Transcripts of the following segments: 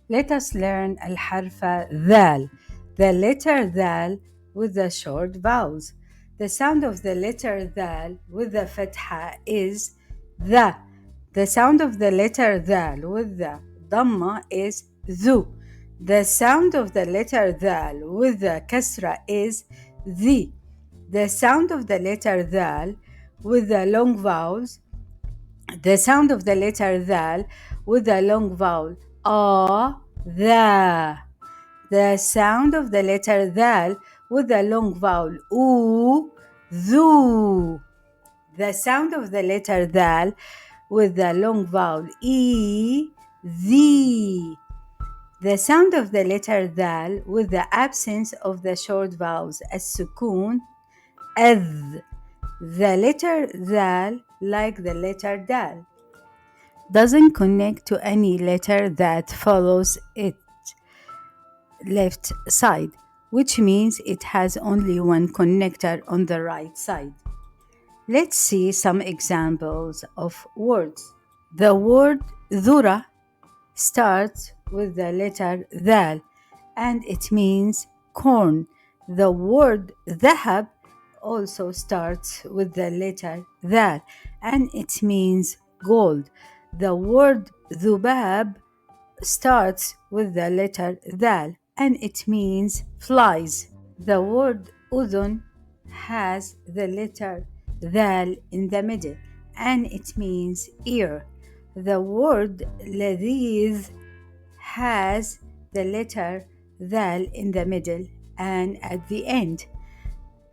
Let us learn الحرف ذال. The letter ذال with the short vowels. The sound of the letter ذال with the فتحة is the. The sound of the letter ذال with the ضمة is ذو. The sound of the letter ذال with the كسرة is ذي. The sound of the letter ذال with the long vowels. The sound of the letter ذال with the long vowel the. The sound of the letter ذال with the long vowel ذو. The sound of the letter ذال with the long vowel ذي. The sound of the letter ذال with the absence of the short vowels السكون أذ. The letter ذال, like the letter دال, doesn't connect to any letter that follows it left side, which means it has only one connector on the right side. Let's see some examples of words. The word ذرة starts with the letter ذال and it means corn. The word ذهب also starts with the letter ذال and it means gold. The word ذباب starts with the letter ذال and it means flies. The word أذن has the letter ذال in the middle and it means ear. The word لذيذ has the letter ذال in the middle and at the end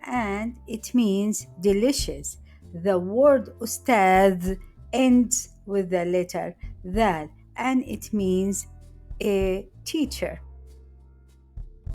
and it means delicious. The word أستاذ ends with the letter ذال and it means a teacher.